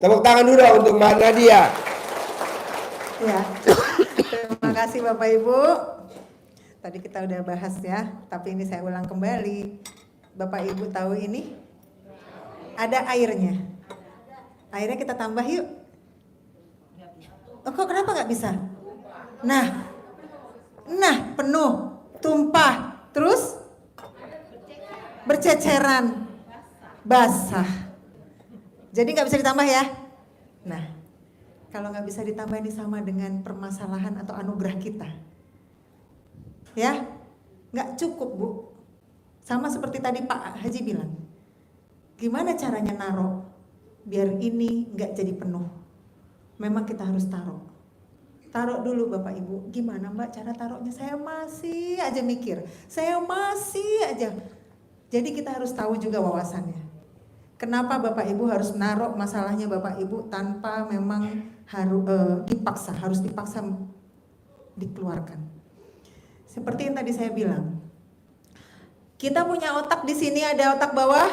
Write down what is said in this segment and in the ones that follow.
Tepuk tangan dulu untuk Mbak Nadia. Ya, terima kasih Bapak Ibu. Tadi kita udah bahas ya, tapi ini saya ulang kembali. Bapak Ibu tahu ini? Ada airnya. Airnya kita tambah yuk. Oh, kok kenapa nggak bisa? Nah, penuh, tumpah, terus berceceran, basah. Jadi nggak bisa ditambah ya? Nah, kalau nggak bisa ditambah ini sama dengan permasalahan atau anugerah kita. Ya, nggak cukup Bu. Sama seperti tadi Pak Haji bilang. Gimana caranya naruh biar ini nggak jadi penuh? Memang kita harus taruh. Taruh dulu Bapak Ibu. Gimana Mbak cara taruhnya? Saya masih aja mikir. Saya masih aja. Jadi kita harus tahu juga wawasannya. Kenapa Bapak Ibu harus naruh masalahnya Bapak Ibu tanpa memang harus dipaksa dikeluarkan. Seperti yang tadi saya bilang. Kita punya otak di sini, ada otak bawah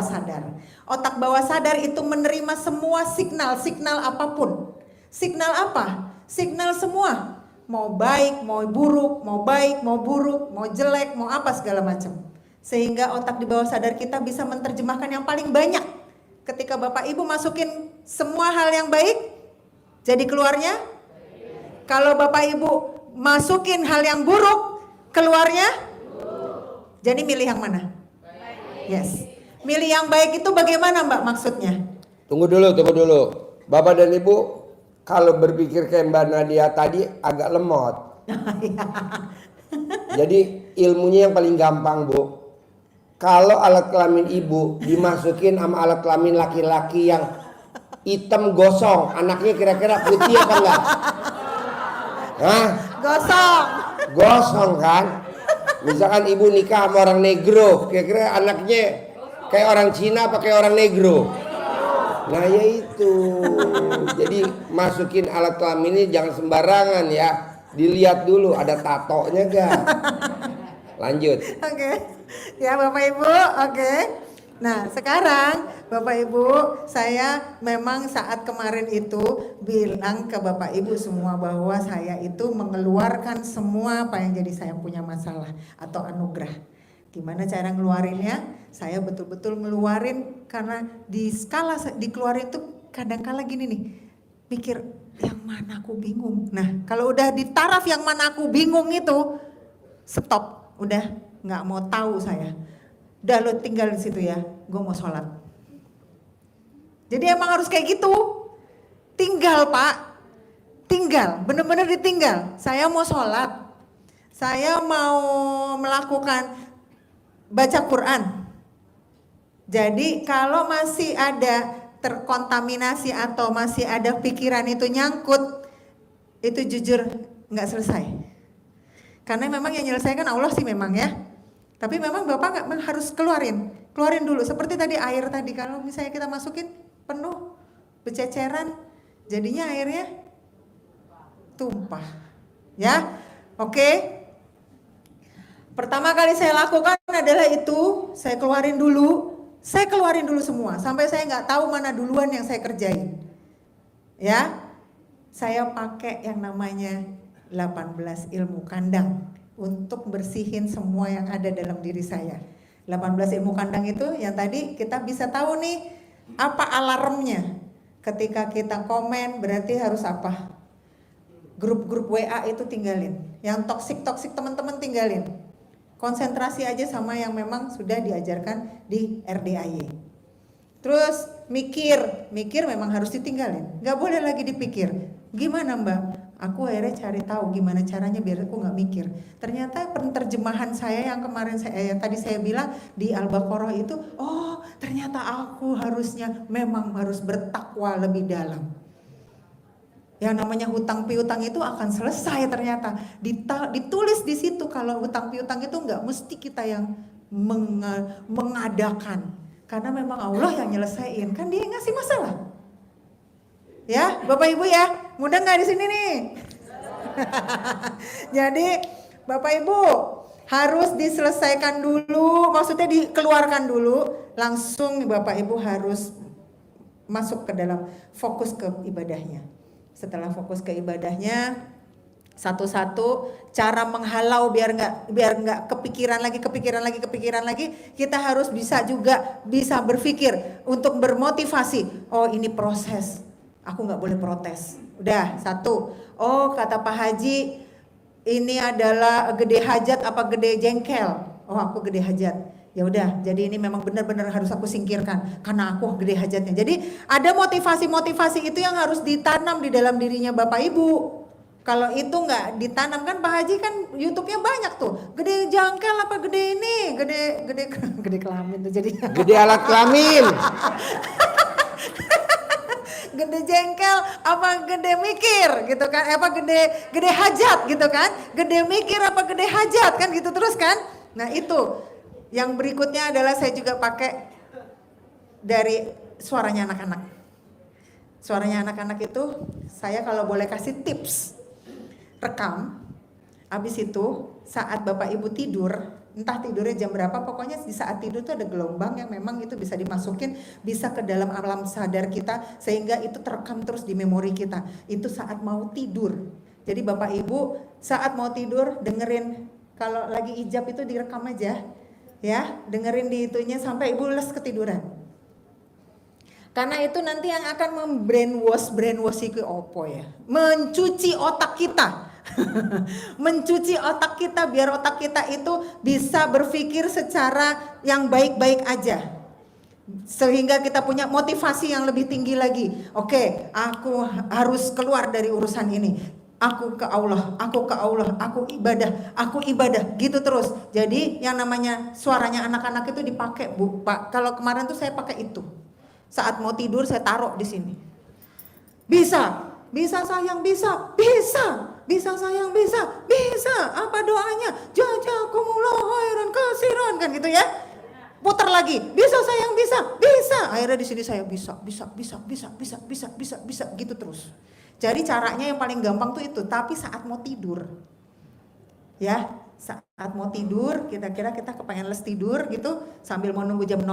sadar. Otak bawah sadar itu menerima semua signal apapun. Signal apa? Signal semua. Mau baik, mau buruk, mau baik, mau buruk, mau jelek, mau apa segala macam. Sehingga otak di bawah sadar kita bisa menerjemahkan yang paling banyak. Ketika Bapak Ibu masukin semua hal yang baik, jadi keluarnya. Kalau Bapak Ibu masukin hal yang buruk, keluarnya. Jadi milih yang mana? Yes. Milih yang baik itu bagaimana Mbak maksudnya? Tunggu dulu. Bapak dan Ibu, kalau berpikir kayak Mbak Nadia tadi agak lemot. Jadi ilmunya yang paling gampang Bu. Kalau alat kelamin ibu dimasukin sama alat kelamin laki-laki yang hitam gosong, anaknya kira-kira putih apa enggak? Hah? Gosong kan? Misalkan ibu nikah sama orang negro, kira-kira anaknya kayak orang Cina apa kayak orang negro? Nah ya itu. Jadi masukin alat kelamin ini jangan sembarangan ya. Dilihat dulu ada tatonya gak? Lanjut. Oke. Ya Bapak Ibu, oke. Nah sekarang Bapak Ibu, saya memang saat kemarin itu bilang ke Bapak Ibu semua bahwa saya itu mengeluarkan semua apa yang jadi saya punya masalah atau anugerah. Gimana cara ngeluarinnya? Saya betul-betul ngeluarin karena dikeluarin itu kadang-kala gini nih, pikir yang mana aku bingung. Nah kalau udah di taraf yang mana aku bingung itu, stop, udah nggak mau tahu saya. Udah lo tinggal di situ ya, gue mau sholat. Jadi emang harus kayak gitu. Tinggal Pak, tinggal, bener-bener ditinggal. Saya mau sholat, saya mau melakukan baca Quran. Jadi kalau masih ada terkontaminasi atau masih ada pikiran itu nyangkut, itu jujur nggak selesai. Karena memang yang menyelesaikan Allah sih memang ya. Tapi memang Bapak nggak harus keluarin dulu. Seperti tadi air tadi, kalau misalnya kita masukin penuh, bececeran, jadinya airnya tumpah. Ya, oke. Pertama kali saya lakukan adalah itu, saya keluarin dulu semua, sampai saya nggak tahu mana duluan yang saya kerjain. Ya, saya pakai yang namanya 18 ilmu kandang untuk bersihin semua yang ada dalam diri saya. 18 ilmu kandang itu yang tadi kita bisa tahu nih apa alarmnya. Ketika kita komen berarti harus apa? Grup-grup WA itu tinggalin. Yang toksik teman-teman tinggalin. Konsentrasi aja sama yang memang sudah diajarkan di RDAY. Terus mikir memang harus ditinggalin. Gak boleh lagi dipikir. Gimana Mbak? Aku akhirnya cari tahu gimana caranya biar aku nggak mikir. Ternyata penerjemahan saya yang kemarin tadi saya bilang di Al-Baqarah itu, oh ternyata aku harusnya memang harus bertakwa lebih dalam. Yang namanya hutang piutang itu akan selesai ternyata. Ditulis di situ kalau hutang piutang itu nggak mesti kita yang mengadakan. Karena memang Allah yang nyelesain, kan dia yang ngasih masalah. Ya, Bapak Ibu ya, mudah nggak di sini nih? Jadi Bapak Ibu harus diselesaikan dulu, maksudnya dikeluarkan dulu, langsung Bapak Ibu harus masuk ke dalam fokus ke ibadahnya. Setelah fokus ke ibadahnya, satu-satu cara menghalau biar nggak kepikiran lagi, kita harus bisa berpikir untuk bermotivasi. Oh, ini proses, aku nggak boleh protes. Udah, satu. Oh, kata Pak Haji, ini adalah gede hajat apa gede jengkel? Oh, aku gede hajat. Ya udah, jadi ini memang benar-benar harus aku singkirkan karena aku gede hajatnya. Jadi ada motivasi-motivasi itu yang harus ditanam di dalam dirinya Bapak Ibu. Kalau itu nggak ditanam, kan Pak Haji kan YouTube-nya banyak tuh. Gede jangkel apa gede ini? Gede kelamin tuh jadinya. Gede alat kelamin. Gede jengkel apa gede mikir gitu kan? Apa gede hajat gitu kan? Gede mikir apa gede hajat kan gitu terus kan? Nah, itu. Yang berikutnya adalah saya juga pakai dari suaranya anak-anak. Suaranya anak-anak itu saya kalau boleh kasih tips, rekam. Habis itu saat Bapak Ibu tidur, entah tidurnya jam berapa, pokoknya di saat tidur itu ada gelombang yang memang itu bisa dimasukin, bisa ke dalam alam sadar kita sehingga itu terekam terus di memori kita. Itu saat mau tidur. Jadi Bapak Ibu saat mau tidur dengerin, kalau lagi ijab itu direkam aja. Ya, dengerin di itunya sampai Ibu les ketiduran. Karena itu nanti yang akan brainwash itu opo ya. Mencuci otak kita. Mencuci otak kita biar otak kita itu bisa berpikir secara yang baik-baik aja. Sehingga kita punya motivasi yang lebih tinggi lagi. Oke, aku harus keluar dari urusan ini. Aku ke Allah, aku ibadah, gitu terus. Jadi yang namanya suaranya anak-anak itu dipakai, Bu, Pak. Kalau kemarin tuh saya pakai itu. Saat mau tidur saya taruh di sini. Bisa sayang, bisa sayang, bisa. Apa doanya? Jazakumullah khairan katsiran kan gitu ya. Putar lagi, bisa sayang, bisa. Akhirnya di sini saya bisa gitu terus. Jadi caranya yang paling gampang tuh itu, tapi saat mau tidur. Ya, saat mau tidur, kira-kira kita kepengen les tidur gitu, sambil mau nunggu jam 00,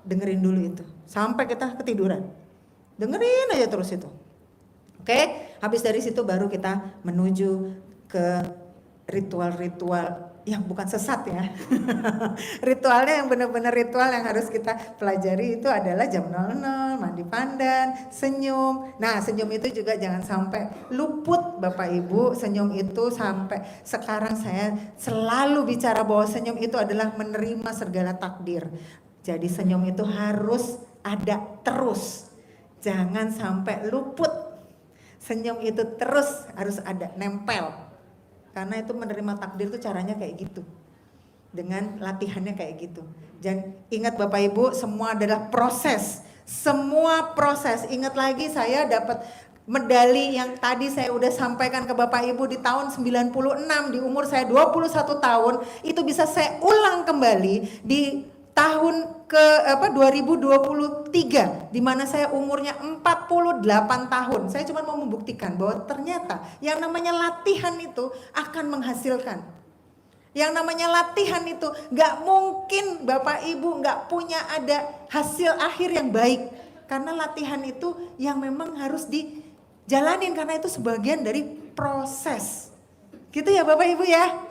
dengerin dulu itu. Sampai kita ketiduran. Dengerin aja terus itu. Oke, habis dari situ baru kita menuju ke ritual-ritual yang bukan sesat ya. Ritualnya yang benar-benar ritual yang harus kita pelajari itu adalah jam 00, mandi pandan, senyum. Nah, senyum itu juga jangan sampai luput Bapak Ibu. Senyum itu sampai sekarang saya selalu bicara bahwa senyum itu adalah menerima segala takdir. Jadi senyum itu harus ada terus. Jangan sampai luput. Senyum itu terus harus ada, nempel. Karena itu menerima takdir itu caranya kayak gitu. Dengan latihannya kayak gitu. Dan ingat Bapak Ibu, semua adalah proses. Semua proses. Ingat lagi saya dapat medali yang tadi saya udah sampaikan ke Bapak Ibu di tahun 96, di umur saya 21 tahun, itu bisa saya ulang kembali di tahun 2023 di mana saya umurnya 48 tahun. Saya cuma mau membuktikan bahwa ternyata yang namanya latihan itu akan menghasilkan. Yang namanya latihan itu gak mungkin Bapak Ibu gak punya ada hasil akhir yang baik. Karena latihan itu yang memang harus dijalanin, karena itu sebagian dari proses. Gitu ya Bapak Ibu ya.